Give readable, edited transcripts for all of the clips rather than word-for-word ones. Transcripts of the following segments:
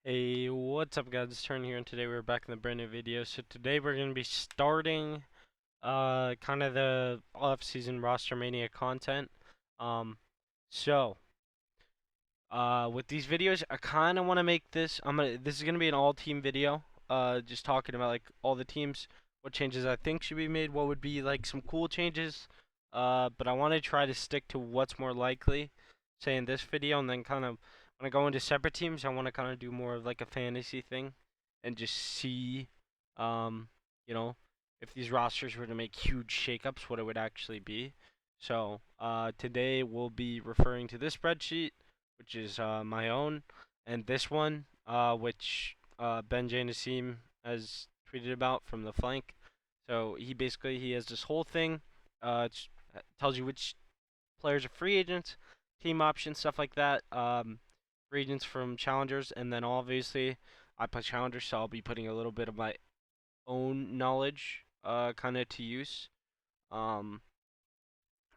Hey, what's up guys? It's Turn here and today we're back in the brand new video. So today we're going to be starting kind of the off-season Rostermania content. Um so with these videos I kind of want to make this is going to be an all-team video. Just talking about like all the teams, what changes I think should be made, what would be like some cool changes. But I want to try to stick to what's more likely, say in this video, and then kind of when I go into separate teams, I want to kind of do more of like a fantasy thing and just see, um, you know, if these rosters were to make huge shakeups, what it would actually be. So, today we'll be referring to this spreadsheet, which is my own, and this one, which Ben J. Nassim has tweeted about from the flank. So he has this whole thing. It tells you which players are free agents, team options, stuff like that. Free agents from challengers, and then obviously I play challengers, so I'll be putting a little bit of my own knowledge, kind of to use. Um,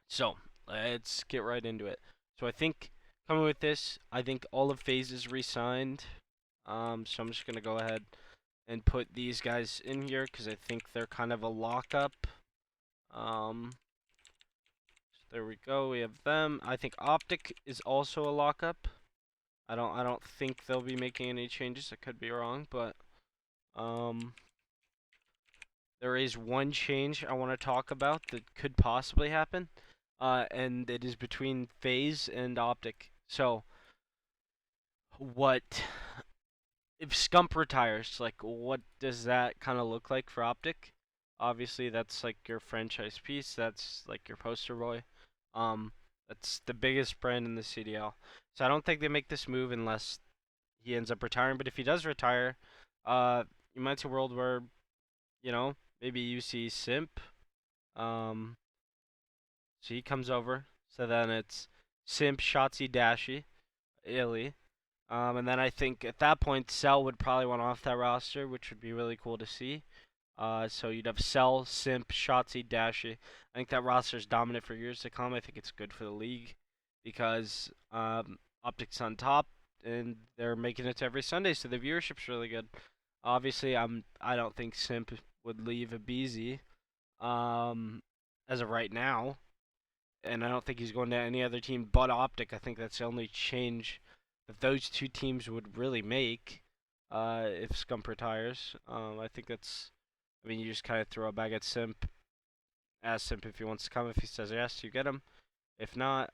so let's get right into it. So I think coming with this, I think all of FaZe is re-signed. So I'm just gonna go ahead and put these guys in here because I think they're kind of a lockup. So there we go. We have them. I think Optic is also a lockup. I don't think they'll be making any changes. I could be wrong, but um, there is one change I want to talk about that could possibly happen, and it is between FaZe and Optic. So, what if Scump retires? Like, what does that kind of look like for Optic? Obviously, that's like your franchise piece. That's like your poster boy. Um, that's the biggest brand in the CDL. So I don't think they make this move unless he ends up retiring. But if he does retire, uh, you might see a world where maybe you see Simp. Um, so he comes over. So then it's Simp, Shotzi, Dashy, Illy. And then I think at that point, Cell would probably want off that roster, which would be really cool to see. So you'd have Cell, Simp, Shotzi, Dashy. I think that roster is dominant for years to come. I think it's good for the league because Optics on top, and they're making it to every Sunday, so the viewership's really good. Obviously, I don't think Simp would leave Abizi, um, as of right now, and I don't think he's going to any other team but Optic. I think that's the only change that those two teams would really make, if Scump retires. I think that's. I mean, you just kind of throw a bag at Simp, ask Simp if he wants to come. If he says yes, you get him. If not,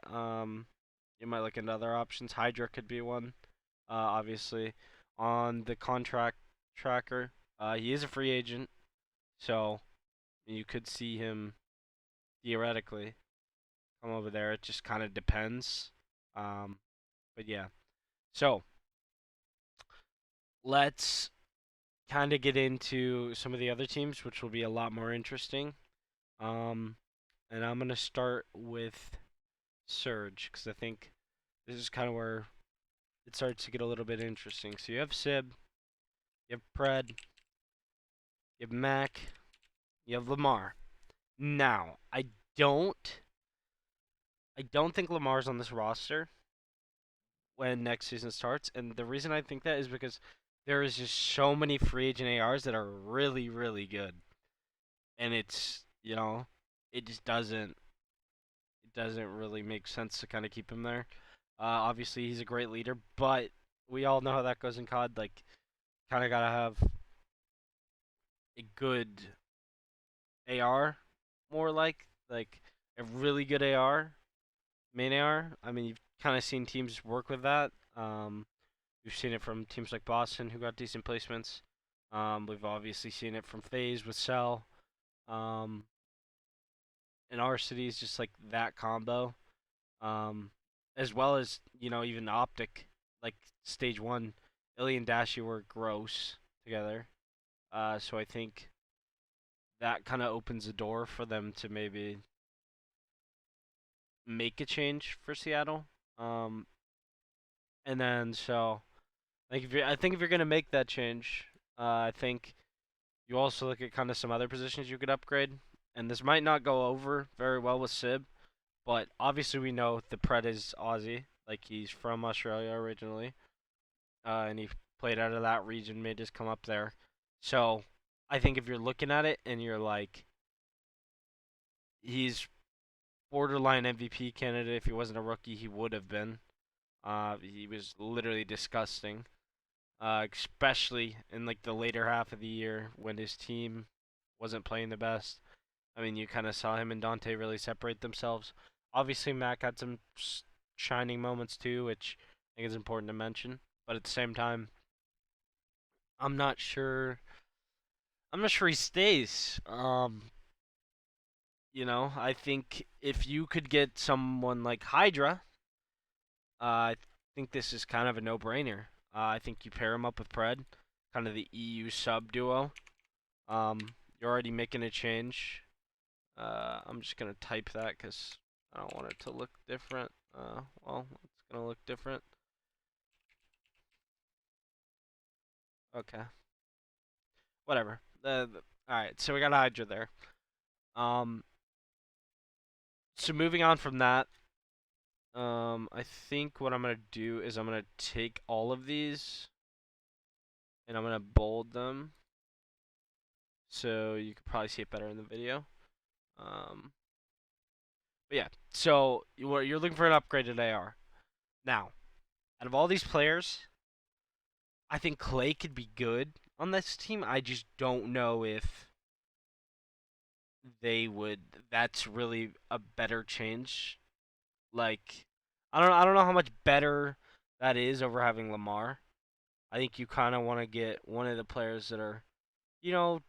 you might look into other options. Hydra could be one. Obviously, on the contract tracker, he is a free agent, so you could see him theoretically come over there. It just kind of depends. Um, but yeah. So let's kind of get into some of the other teams, which will be a lot more interesting. Um, and I'm gonna start with Surge because I think this is kind of where it starts to get a little bit interesting. So you have Sib, you have Pred, you have Mac, you have Lamar. Now, don't I don't think Lamar's on this roster when next season starts, and the reason I think that is because there is just so many free agent ARs that are really, really good. And it just doesn't really make sense to kind of keep him there. Obviously he's a great leader, but we all know how that goes in COD. Like, kind of gotta have a good AR, more like a really good AR, main AR. I mean, you've kind of seen teams work with that. We've seen it from teams like Boston who got decent placements. We've obviously seen it from FaZe with Cell. Um, in our cities, just like that combo. Um, as well as even Optic, like stage one, Illy and Dashi were gross together. So I think that kind of opens the door for them to maybe make a change for Seattle. Um, and then so like I think if you're gonna make that change, I think you also look at kind of some other positions you could upgrade. And this might not go over very well with Sib, but obviously we know the Pred is Aussie, like he's from Australia originally, and he played out of that region, made his come up there. So I think if you're looking at it and you're like, he's borderline MVP candidate. If he wasn't a rookie, he would have been. He was literally disgusting, especially in like the later half of the year when his team wasn't playing the best. I mean, you kind of saw him and Dante really separate themselves. Obviously, Mac had some shining moments too, which I think is important to mention. But at the same time, I'm not sure. I'm not sure he stays. I think if you could get someone like Hydra, I think this is kind of a no-brainer. I think you pair him up with Pred, kind of the EU sub duo. You're already making a change. I'm just gonna type that because I don't want it to look different. Well, it's gonna look different. Okay, whatever. All right, so we got Hydra there. Um, so moving on from that, I think what I'm gonna do is I'm gonna take all of these and I'm gonna bold them so you could probably see it better in the video. Um, but yeah, so you're looking for an upgraded AR. Now, out of all these players, I think Clay could be good on this team. I just don't know if they would. That's really a better change. Like, I don't know how much better that is over having Lamar. I think you kind of want to get one of the players that are, you know,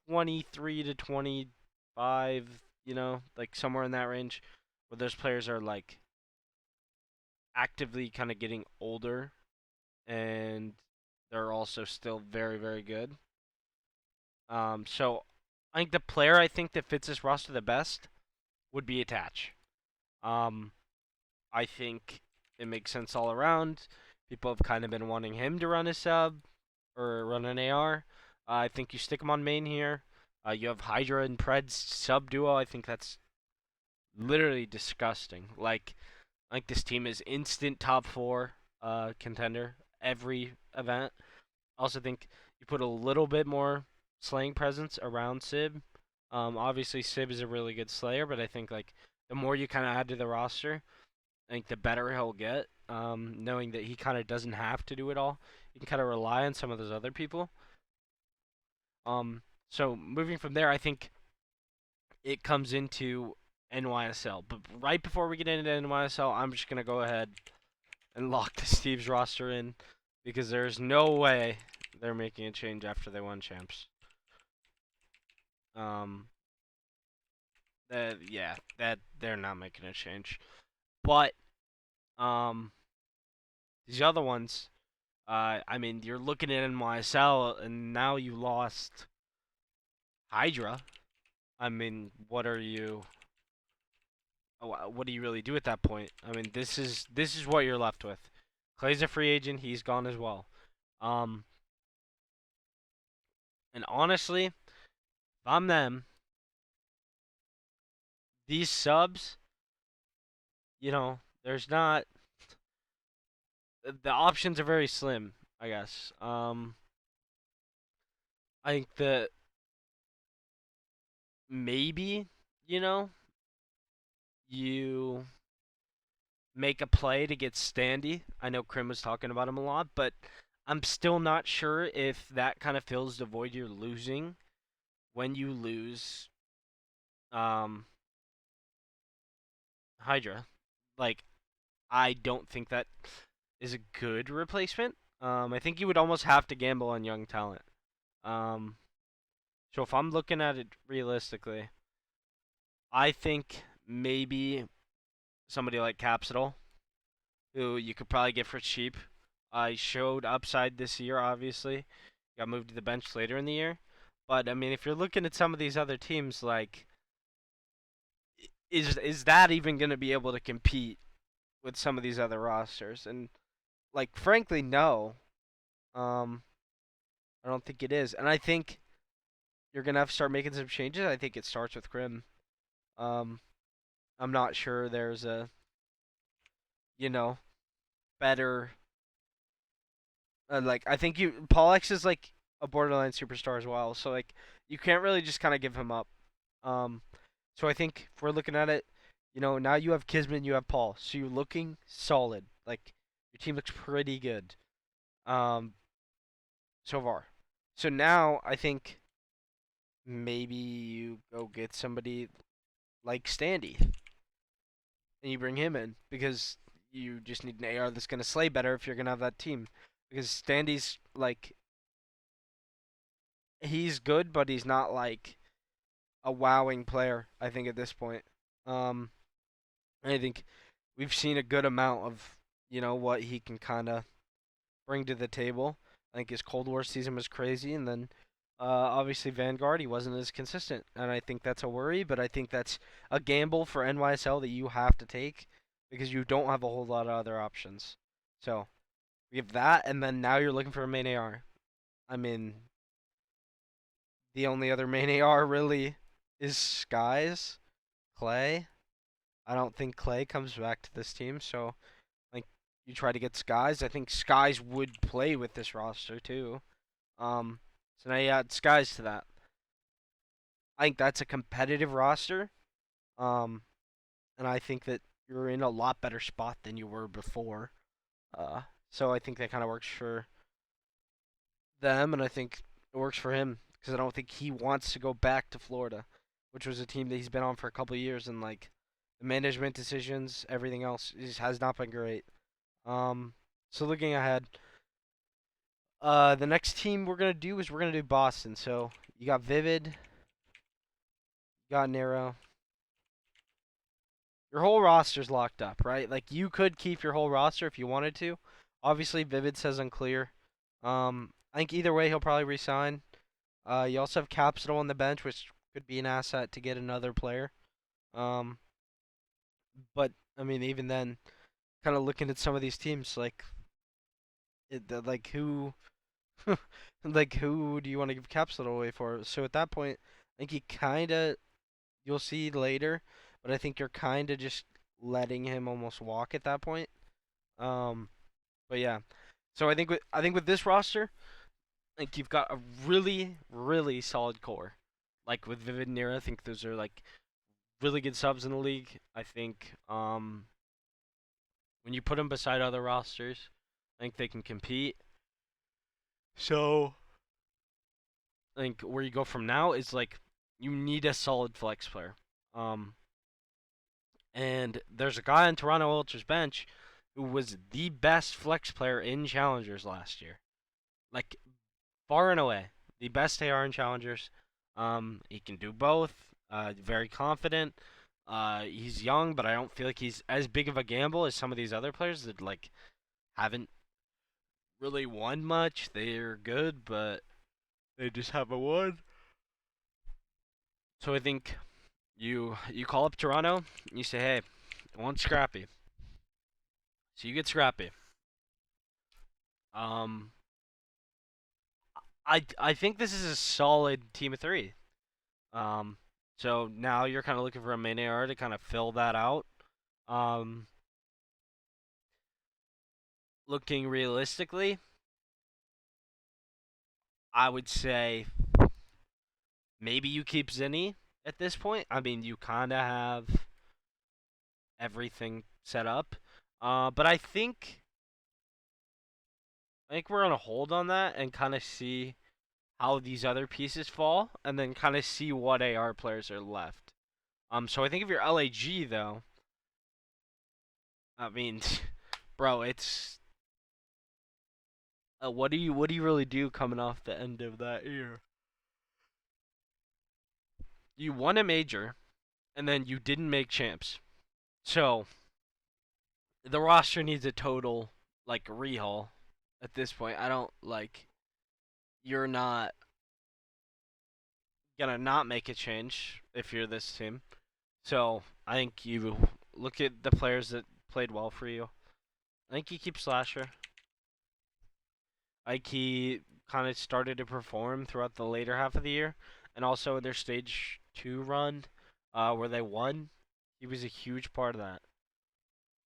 23 to 25, like somewhere in that range, where those players are like actively kind of getting older and they're also still very, very good. So I think the player I think that fits this roster the best would be Attach. Um, I think it makes sense all around. People have kind of been wanting him to run a sub or run an AR. I think you stick him on main here. You have Hydra and Pred's sub duo. I think that's literally disgusting. Like this team is instant top four contender every event. I also think you put a little bit more slaying presence around Sib. Obviously Sib is a really good slayer, but I think like the more you kind of add to the roster, I think the better he'll get. Knowing that he kind of doesn't have to do it all, he can kind of rely on some of those other people. So moving from there, I think it comes into NYSL. But right before we get into NYSL, I'm just gonna go ahead and lock the Steve's roster in because there's no way they're making a change after they won champs. Um, that they're not making a change. But um, these other ones, I mean, you're looking at NYSL, and now you lost Hydra. I mean, what do you really do at that point? I mean, this is what you're left with. Clay's a free agent; he's gone as well. Um, and honestly, if I'm them, these subs, there's not the options are very slim, I guess. I think that maybe, you know, you make a play to get Standy. I know Krim was talking about him a lot, but I'm still not sure if that kind of fills the void you're losing when you lose um Hydra. Like I don't think that is a good replacement. I think you would almost have to gamble on young talent. Um so if I'm looking at it realistically, I think maybe somebody like Capsule, who you could probably get for cheap. He showed upside this year, obviously. Got moved to the bench later in the year. But I mean, if you're looking at some of these other teams, like, is that even going to be able to compete with some of these other rosters? And like, frankly, no. Um, I don't think it is. And I think you're gonna have to start making some changes. I think it starts with Krim. Um, I'm not sure there's a, you know, better Like I think Paul X is like a borderline superstar as well. So like you can't really just kind of give him up. Um, so I think if we're looking at it, now you have Kisman, you have Paul, so you're looking solid. Like your team looks pretty good. Um, so far. So now I think maybe you go get somebody like Standy and you bring him in because you just need an AR that's gonna slay better if you're gonna have that team. Because Standy's like he's good, but he's not like a wowing player. I think at this point, um, I think we've seen a good amount of what he can kind of bring to the table. I think his Cold War season was crazy, and then obviously Vanguard he wasn't as consistent, and I think that's a worry. But I think that's a gamble for NYSL that you have to take because you don't have a whole lot of other options. So we have that, and then now you're looking for a main AR. I mean, the only other main AR really is Skies, Clay. I don't think Clay comes back to this team, so like you try to get Skies. I think Skies would play with this roster too. Um, so now you add Skies to that. I think that's a competitive roster. Um, and I think that you're in a lot better spot than you were before. Uh, so I think that kind of works for them, and I think it works for him because I don't think he wants to go back to Florida, which was a team that he's been on for a couple of years, and like the management decisions, everything else has not been great. Um, so looking ahead, the next team we're gonna do is we're gonna do Boston. So you got Vivid, you got Nero. Your whole roster's locked up, right? Like you could keep your whole roster if you wanted to. Obviously, Vivid says unclear. I think either way he'll probably resign. You also have Capsule on the bench, which could be an asset to get another player. Um, but I mean, even then, kind of looking at some of these teams, like who, like who do you want to give Capsule away for? So at that point, I think you'll see later, but I think you're kind of just letting him almost walk at that point. Um, but yeah, so I think with this roster, like you've got a really really solid core. Like with Vivid and Nira, I think those are like really good subs in the league. I think when you put them beside other rosters, I think they can compete. So I think where you go from now is like you need a solid flex player. Um, and there's a guy on Toronto Ultra's bench who was the best flex player in Challengers last year. Like far and away, the best AR in Challengers. He can do both. Very confident. He's young, but I don't feel like he's as big of a gamble as some of these other players that like haven't really won much. They're good, but they just haven't won. So I think you call up Toronto, and you say, hey, I want Scrappy. So you get Scrappy. Um, I think this is a solid team of three. Um, so now you're kind of looking for a main AR to kind of fill that out. Um, looking realistically, I would say maybe you keep Zinni at this point. I mean, you kind of have everything set up. But I think we're gonna hold on that and kind of see how these other pieces fall, and then kind of see what AR players are left. So I think if you're LAG though, I mean, bro, it's what do you really do coming off the end of that year? You won a major, and then you didn't make champs. So the roster needs a total like rehaul at this point. I don't like you're not gonna not make a change if you're this team. So I think you look at the players that played well for you. I think you keep Slasher. I think he kind of started to perform throughout the later half of the year, and also their stage 2 run, where they won. He was a huge part of that.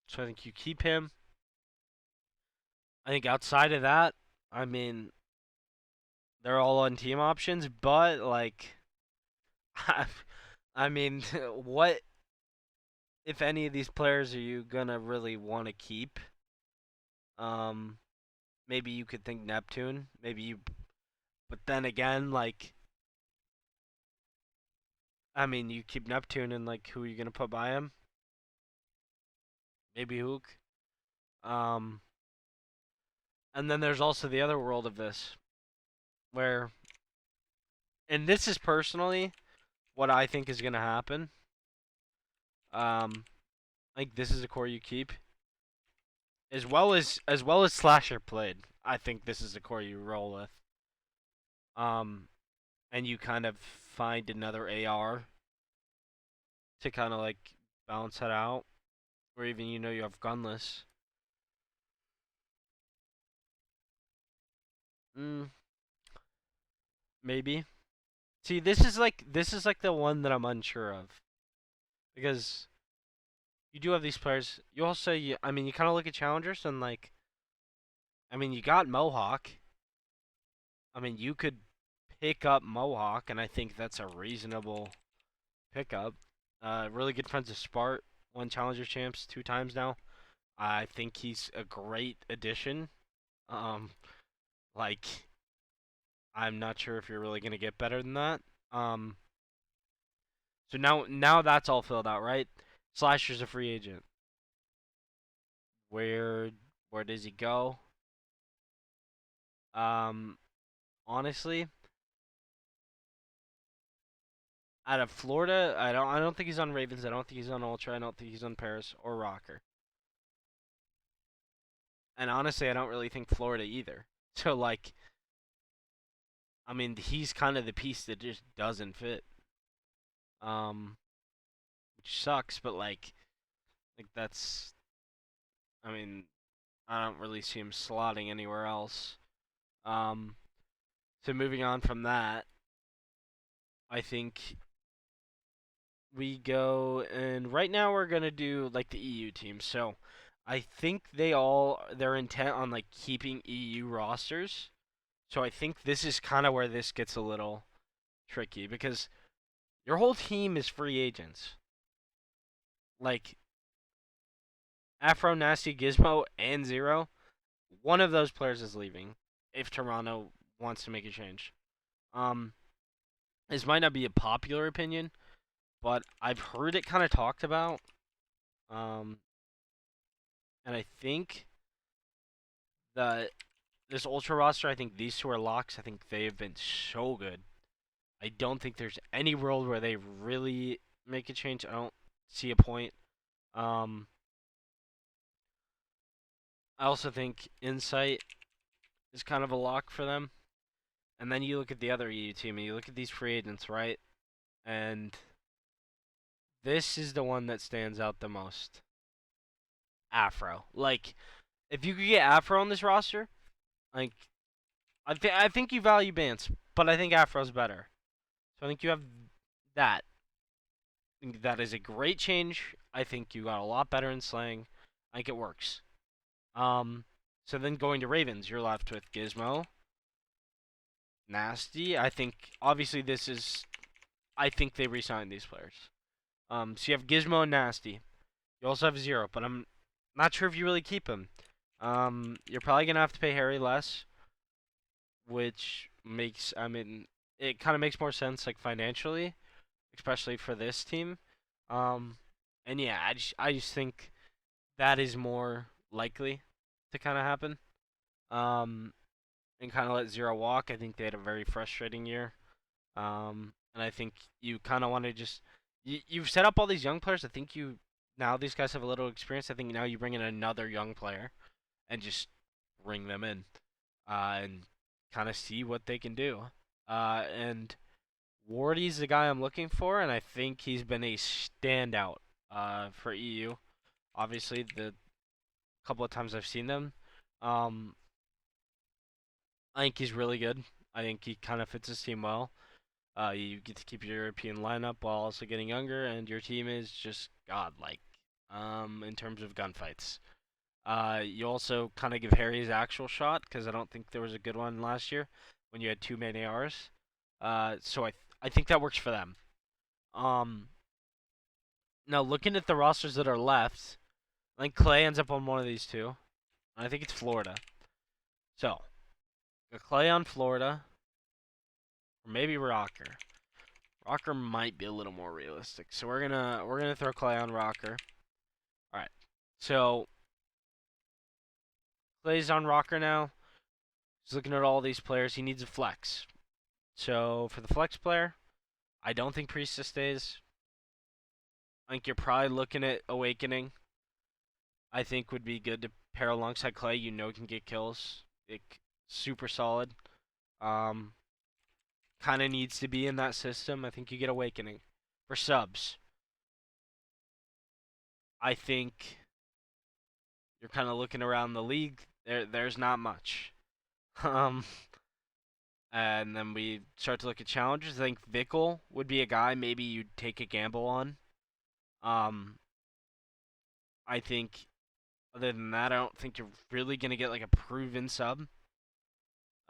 So I think you keep him. I think outside of that, I mean, they're all on team options, but like, I mean, what if any of these players are you gonna really want to keep? Um, maybe you could think Neptune. Maybe you, but then again, like, I mean, you keep Neptune and like, who are you gonna put by him? Maybe Hook. Um, and then there's also the other world of this, where, and this is personally what I think is gonna happen. I think this is a core you keep, as well as Slasher played. I think this is a core you roll with. Um, and you kind of find another AR to kind of like balance it out, or even you have gunless. Mm, maybe. See, this is like the one that I'm unsure of because you do have these players. You also, I mean, you kind of look at challengers and like, I mean, you got Mohawk. I mean, you could pick up Mohawk, and I think that's a reasonable pickup. Really good friends of Spart, won Challenger champs 2 times now. I think he's a great addition. Um, like I'm not sure if you're really gonna get better than that. Um, so now that's all filled out, right? Slasher's a free agent. Where where does he go? Um, honestly, out of Florida, I don't think he's on Ravens. I don't think he's on Ultra. I don't think he's on Paris or Rocker. And honestly, I don't really think Florida either. So like, I mean, he's kind of the piece that just doesn't fit. Um, which sucks, but like that's. I mean, I don't really see him slotting anywhere else. Um, so moving on from that, I think we go and right now we're gonna do like the EU team. So I think they're intent on like keeping EU rosters. So I think this is kind of where this gets a little tricky because your whole team is free agents. Like Afro, Nasty, Gizmo, and Zero. One of those players is leaving if Toronto wants to make a change. Um, this might not be a popular opinion, but I've heard it kind of talked about. Um, and I think that this Ultra roster, I think these two are locks. I think they have been so good. I don't think there's any world where they really make a change. I don't see a point. Um, I also think Insight is kind of a lock for them. And then you look at the other EU team and you look at these free agents, right? And this is the one that stands out the most. Afro. Like, if you could get Afro on this roster, like, I think you value Bance, but I think Afro's better. So I think you have that. I think that is a great change. I think you got a lot better in slang. I think it works. Um, so then going to Ravens, you're left with Gizmo, Nasty. I think obviously this is. I think they re-signed these players. So you have Gizmo and Nasty. You also have Zero, but I'm not sure if you really keep him. You're probably gonna have to pay Harry less, which makes I mean it kind of makes more sense like financially, especially for this team. Um, and yeah, I just think that is more likely to kind of happen. Um, and kind of let Zero walk. I think they had a very frustrating year. And I think you kind of want to just you've set up all these young players. I think you now these guys have a little experience. I think now you bring in another young player and just bring them in and kind of see what they can do. And Wardy's the guy I'm looking for, and I think he's been a standout for EU. Obviously, the couple of times I've seen them, um, I think he's really good. I think he kind of fits his team well. You get to keep your European lineup while also getting younger, and your team is just godlike in terms of gunfights. You also kind of give Harry his actual shot because I don't think there was a good one last year when you had two main ARs. So I think that works for them. Um, Now looking at the rosters that are left, I think Clay ends up on one of these two. I think it's Florida. So Clay on Florida, or maybe Rocker. Rocker might be a little more realistic. So we're gonna throw Clay on Rocker. All right. So Clay's on Rocker now. He's looking at all these players. He needs a flex. So for the flex player, I don't think Priestess stays. I think you're probably looking at Awakening. I think would be good to pair alongside Clay. You know can get kills. Super solid. Um, Kind of needs to be in that system. I think you get Awakening. For subs, I think you're kind of looking around the league. There's not much. Um, and then we start to look at challenges. I think Vickle would be a guy maybe you'd take a gamble on. Um, I think other than that, I don't think you're really gonna get like a proven sub.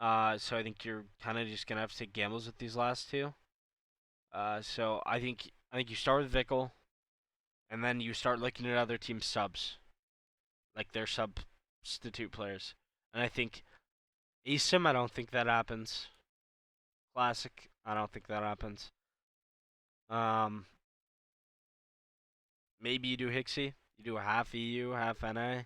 So I think you're kind of just gonna have to take gambles with these last two. So I think you start with Vickle, and then you start looking at other team subs, like their substitute players. And I think Asim, I don't think that happens. Classic, I don't think that happens. Um, Maybe you do Hixie. You do a half EU, half NA.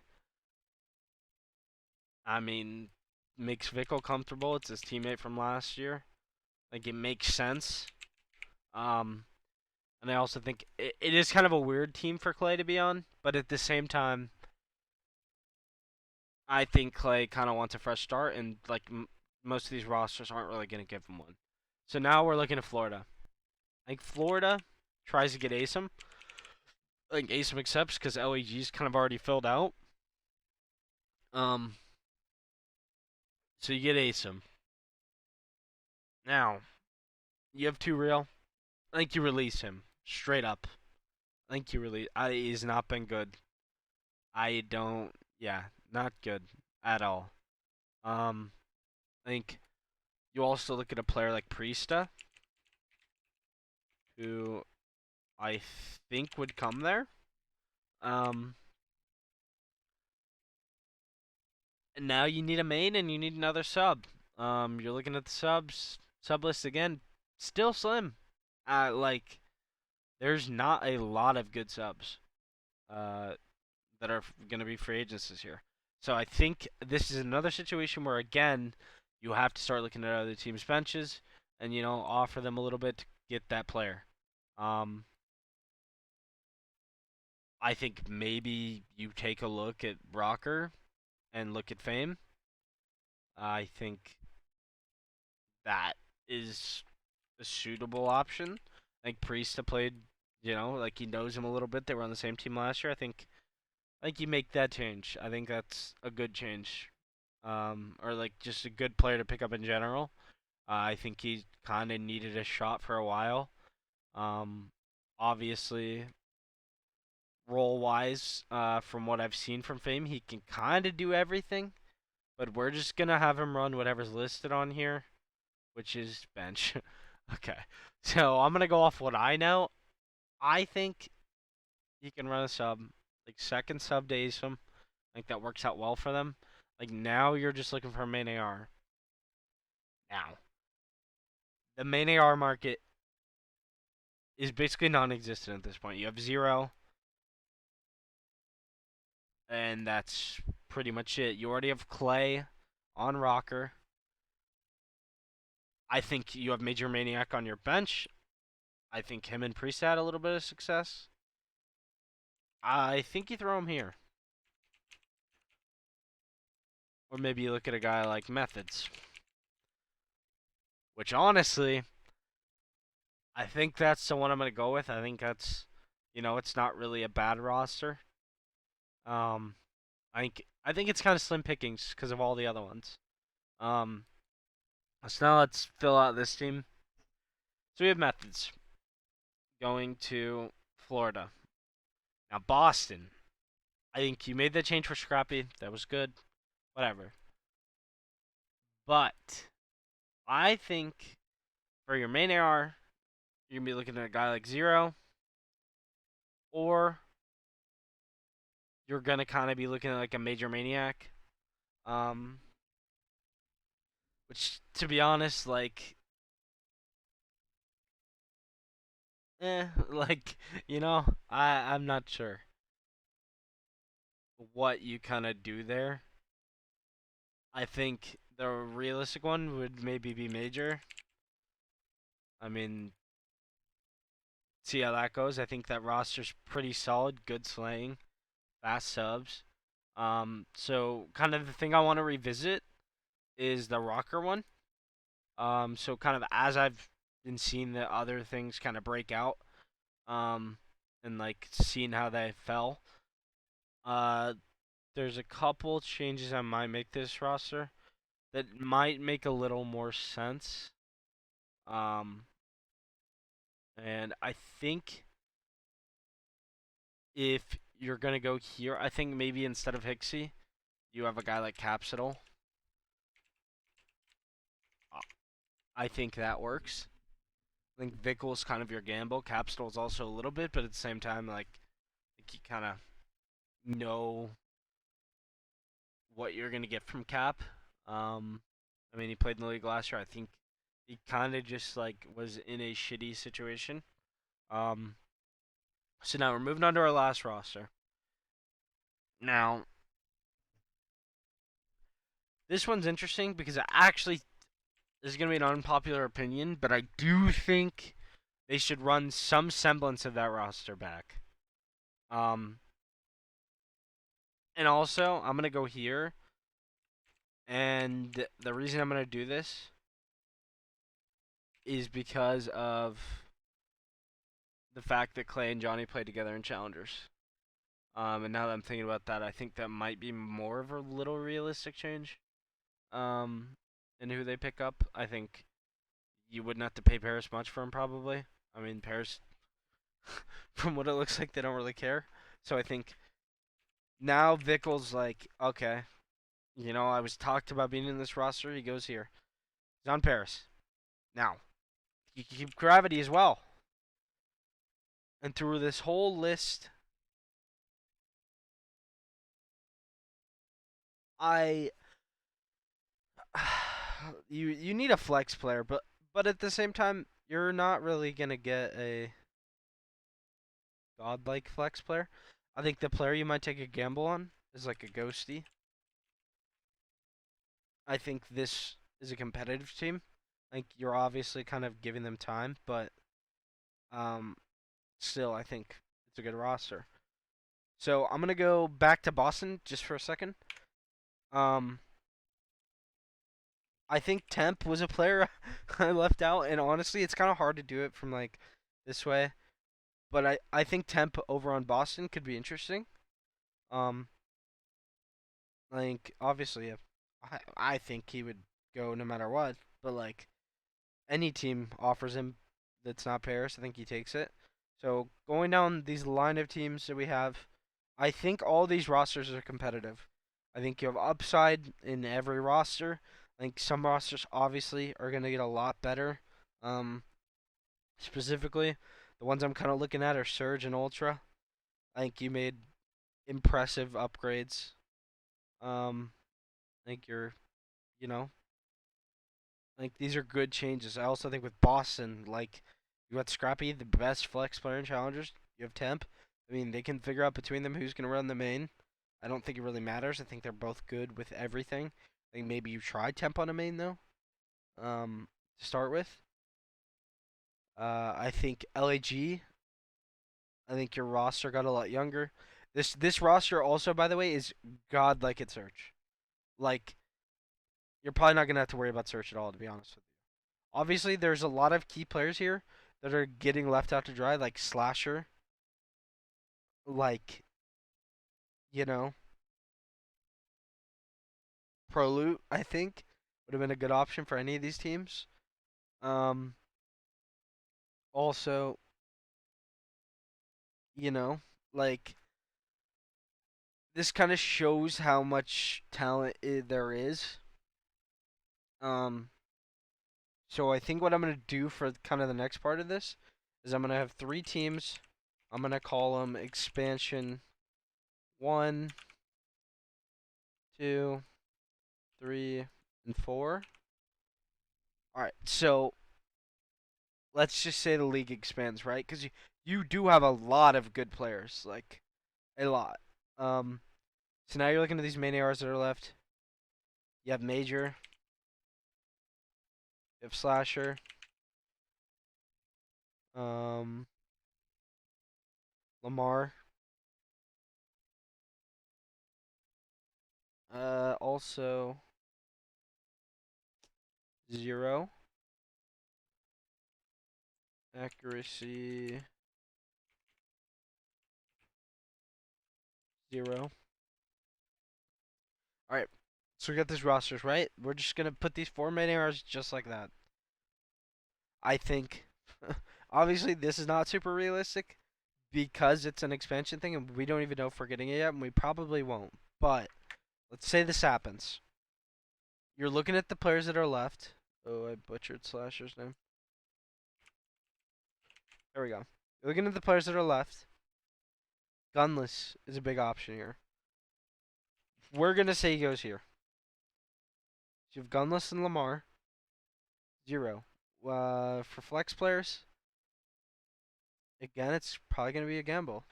I mean, makes Vickle comfortable. It's his teammate from last year. Like it makes sense. Um, and I also think it is kind of a weird team for Clay to be on, but at the same time, I think Clay kind of wants a fresh start, and like most of these rosters aren't really going to give him one. So now we're looking at Florida. I think Florida tries to get Asim. I think Asim accepts because LEG's kind of already filled out. Um, so you get Asim. Now you have two real. I think you release him straight up. I think you release. He's not been good. I don't. Yeah, not good at all. Um, I think you also look at a player like Priesta, who I think would come there. Um, and now you need a main and you need another sub. You're looking at the sub list again, still slim. Like there's not a lot of good subs. Uh, that are going to be free agents this year. So I think this is another situation where again you have to start looking at other teams' benches and offer them a little bit to get that player. Um, I think maybe you take a look at Rocker and look at Fame. I think that is a suitable option. I think Priesta played, like he knows him a little bit. They were on the same team last year. I think you make that change. I think that's a good change. Or like just a good player to pick up in general. I think he kind of needed a shot for a while. Um, Obviously, role wise, from what I've seen from Fame, he can kind of do everything. But we're just gonna have him run whatever's listed on here, which is bench. Okay, so I'm gonna go off what I know. I think he can run a sub, like second sub to Asim. I think that works out well for them. Like now you're just looking for a main AR. Now, the main AR market is basically non-existent at this point. You have zero, and that's pretty much it. You already have Clay on Rocker. I think you have Major Maniac on your bench. I think him and Priest had a little bit of success. I think you throw him here. Or maybe you look at a guy like Methods. Which honestly, I think that's the one I'm going to go with. I think that's, it's not really a bad roster. Um, I think it's kind of slim pickings because of all the other ones. Um, so now let's fill out this team. So we have Methods going to Florida. Now Boston. I think you made the change for Scrappy. That was good. Whatever. But I think for your main AR, you're gonna be looking at a guy like Zero, or you're gonna kind of be looking at like a Major Maniac. Um, which to be honest, like, like I'm not sure what you kind of do there. I think the realistic one would maybe be Major. I mean, see how that goes. I think that roster's pretty solid, good slaying, fast subs. So kind of the thing I want to revisit is the rocker one. So kind of as I've been seeing the other things kind of break out, um, and like seeing how they fell. Uh, there's a couple changes I might make to this roster that might make a little more sense. Um, and I think if you're gonna go here, I think maybe instead of Hixie, you have a guy like Capsidal. I think that works. I think Vickel's kind of your gamble. Capsidal's also a little bit, but at the same time, like, I think you kind of know what you're gonna get from Cap. Um, I mean, he played in the league last year. I think he kind of just like was in a shitty situation. Um, so now we're moving on to our last roster. Now, this one's interesting because I actually this is gonna be an unpopular opinion, but I do think they should run some semblance of that roster back. Um, and also I'm gonna go here, and the reason I'm gonna do this is because of the fact that Clay and Johnny played together in Challengers. And now that I'm thinking about that, I think that might be more of a little realistic change. In who they pick up. I think you wouldn't have to pay Paris much for him, probably. I mean, Paris, from what it looks like, they don't really care. So I think now Vickel's like, okay, I was talked about being in this roster. He goes here. He's on Paris. Now, you can keep Gravity as well. And through this whole list, I you need a flex player, but at the same time, you're not really gonna get a godlike flex player. I think the player you might take a gamble on is like a Ghosty. I think this is a competitive team. Like you're obviously kind of giving them time, but um, still, I think it's a good roster. So I'm gonna go back to Boston just for a second. Um, I think Temp was a player I left out, and honestly, it's kind of hard to do it from like this way. But I think Temp over on Boston could be interesting. Um, like obviously, I think he would go no matter what. But like any team offers him that's not Paris, I think he takes it. So going down these line of teams that we have, I think all these rosters are competitive. I think you have upside in every roster. I think some rosters obviously are gonna get a lot better. Um, Specifically, the ones I'm kind of looking at are Surge and Ultra. I think you made impressive upgrades. I think you know, I think these are good changes. I also think with Boston, like you got Scrappy, the best flex player in challengers. You have Temp. I mean, they can figure out between them who's gonna run the main. I don't think it really matters. I think they're both good with everything. I think maybe you try Temp on a main though. To start with. I think LAG. I think your roster got a lot younger. This roster also, by the way, is godlike at search. Like you're probably not gonna have to worry about search at all, to be honest with you. Obviously, there's a lot of key players here that are getting left out to dry, like Slasher, like you know Proloot. I think would have been a good option for any of these teams. Um, Also, you know, like this kind of shows how much talent there is. Um, so I think what I'm gonna do for kind of the next part of this is I'm gonna have 3 teams. I'm gonna call them expansion 1, 2, 3, and 4. All right, so let's just say the league expands, right? Because you do have a lot of good players, like a lot. Um, so now you're looking at these main ARs that are left. You have Major, you have Slasher, um, Lamar, also Zero, accuracy 0. All right, so we got these rosters, right? We're just gonna put these 4 main ARs just like that. I think, obviously, this is not super realistic because it's an expansion thing, and we don't even know if we're getting it yet, and we probably won't. But let's say this happens. You're looking at the players that are left. Oh, I butchered Slasher's name. There we go. You're looking at the players that are left. Gunless is a big option here. We're gonna say he goes here. So you have Gunless and Lamar. 0. For flex players, again, it's probably gonna be a gamble.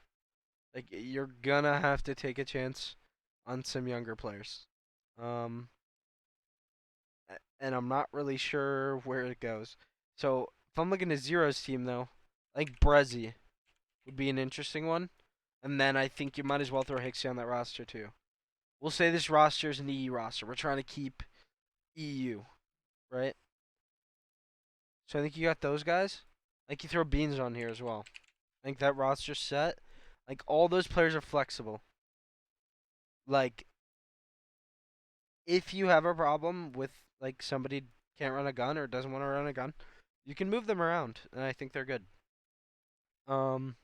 Like you're gonna have to take a chance on some younger players. Um, and I'm not really sure where it goes. So if I'm looking at Zero's team though, I think Brezzy would be an interesting one. And then I think you might as well throw Hixie on that roster too. We'll say this roster is an EU roster. We're trying to keep EU, right? So I think you got those guys. I think you throw Beans on here as well. I think that roster's set. Like all those players are flexible. Like if you have a problem with like somebody can't run a gun or doesn't want to run a gun, you can move them around, and I think they're good. Um,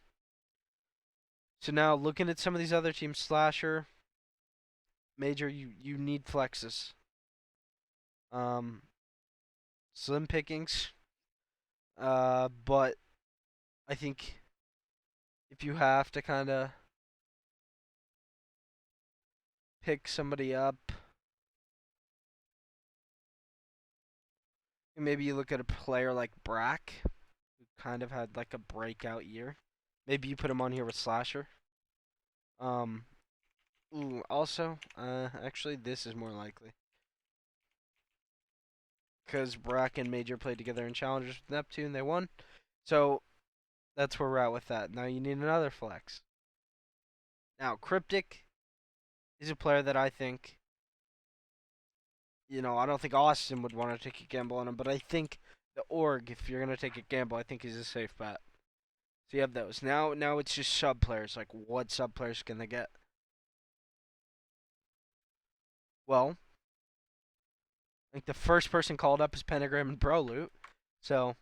so now looking at some of these other teams, Slasher, Major, you need flexes. Um, Slim pickings. But I think if you have to kind of pick somebody up, maybe you look at a player like Brack, who kind of had like a breakout year. Maybe you put him on here with Slasher. Um, also, actually, this is more likely because Brack and Major played together in Challengers with Neptune. They won, so that's where we're at with that. Now you need another flex. Now Cryptic is a player that I think, I don't think Austin would want to take a gamble on him, but I think the org, if you're gonna take a gamble, I think he's a safe bet. So you have those. Now it's just sub players. Like what sub players can they get? Well, I think the first person called up is Pentagram and Broloot. So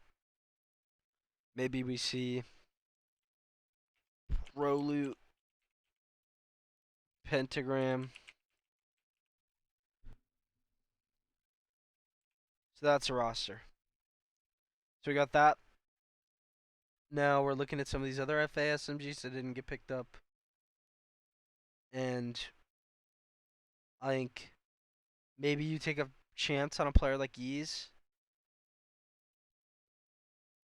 maybe we see Broloot, Pentagram. So that's a roster. So we got that. Now we're looking at some of these other FA SMGs that didn't get picked up. And I think maybe you take a chance on a player like Yeez.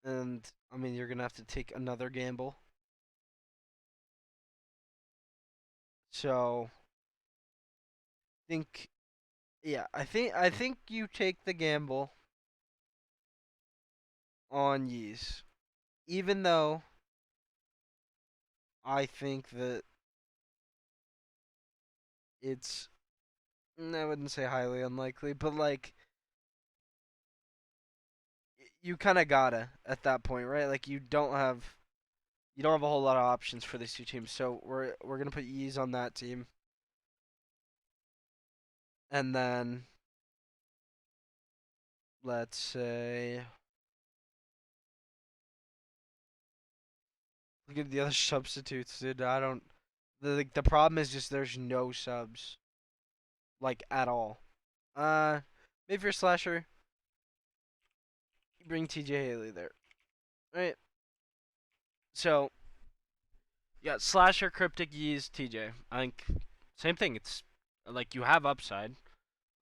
And I mean you're gonna have to take another gamble. So think yeah, I think you take the gamble on Yeez. Even though I think that it's I wouldn't say highly unlikely, but like you kind of gotta at that point, right? Like you don't have a whole lot of options for these 2 teams. So we're gonna put Yeez on that team, and then let's say look at the other substitutes, dude. I don't. The problem is just there's no subs like at all. Maybe for slasher, you bring TJ Haley there, right? So yeah, slasher, cryptic, Yeez, TJ. I think same thing. It's like you have upside.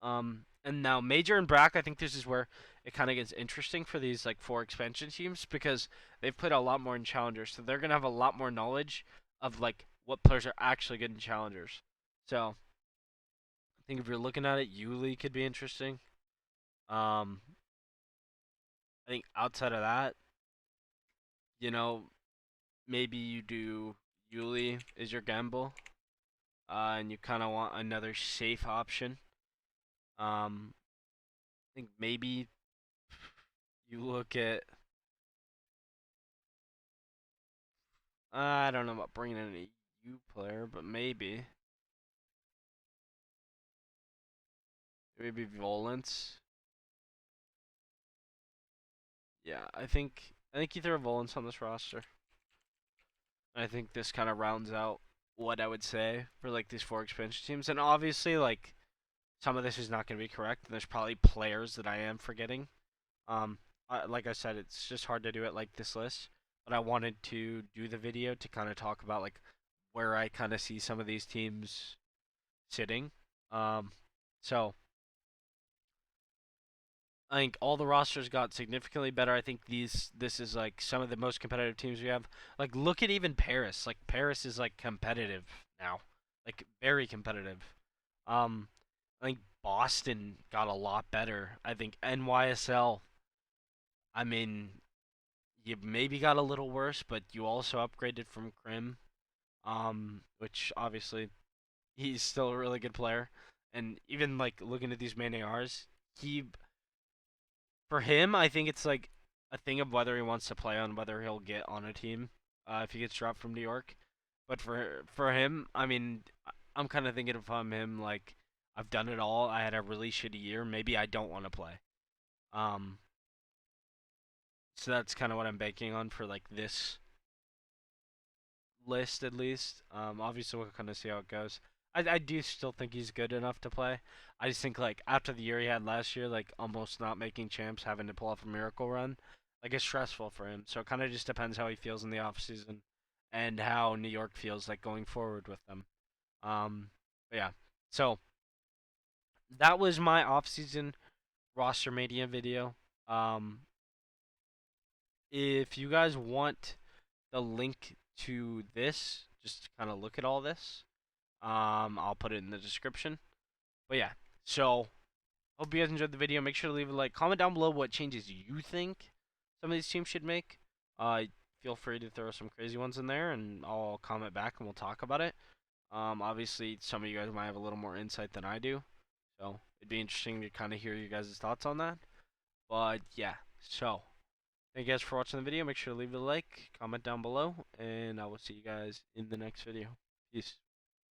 And now Major and Brack, I think this is where it kind of gets interesting for these like 4 expansion teams because they've played a lot more in challengers, so they're gonna have a lot more knowledge of like what players are actually good in challengers. So I think if you're looking at it, Yuli could be interesting. Um, I think outside of that, you know, maybe you do Yuli is your gamble, and you kind of want another safe option. I think maybe you look at. I don't know about bringing in a U player, but maybe Volance. Yeah, I think you throw Volance on this roster. I think this kind of rounds out what I would say for like these 4 expansion teams, and obviously like some of this is not going to be correct. And there's probably players that I am forgetting. Um, like I said, it's just hard to do it like this list. But I wanted to do the video to kind of talk about like where I kind of see some of these teams sitting. Um, so I think all the rosters got significantly better. I think this is like some of the most competitive teams we have. Like look at even Paris. Like Paris is like competitive now. Like very competitive. Um I think Boston got a lot better. I think NYSL, I mean, you maybe got a little worse, but you also upgraded from Krim. Which obviously he's still a really good player. And even like looking at these main ARs, he for him, I think it's like a thing of whether he wants to play on whether he'll get on a team if he gets dropped from New York. But for him, I mean, I'm kind of thinking if I'm him, like I've done it all. I had a really shitty year. Maybe I don't want to play. Um, so that's kind of what I'm banking on for like this list at least. Obviously we'll kind of see how it goes. I do still think he's good enough to play. I just think like after the year he had last year, like almost not making champs, having to pull off a miracle run, like it's stressful for him. So it kind of just depends how he feels in the off season, and how New York feels like going forward with them. But yeah. So that was my off season Rostermania video. Um, if you guys want the link to this, just kind of look at all this. I'll put it in the description. But yeah, so hope you guys enjoyed the video. Make sure to leave a like. Comment down below what changes you think some of these teams should make. Uh, Feel free to throw some crazy ones in there, and I'll comment back and we'll talk about it. Obviously, some of you guys might have a little more insight than I do, so it'd be interesting to kind of hear you guys' thoughts on that. But yeah, so thank you guys for watching the video. Make sure to leave a like, comment down below, and I will see you guys in the next video. Peace.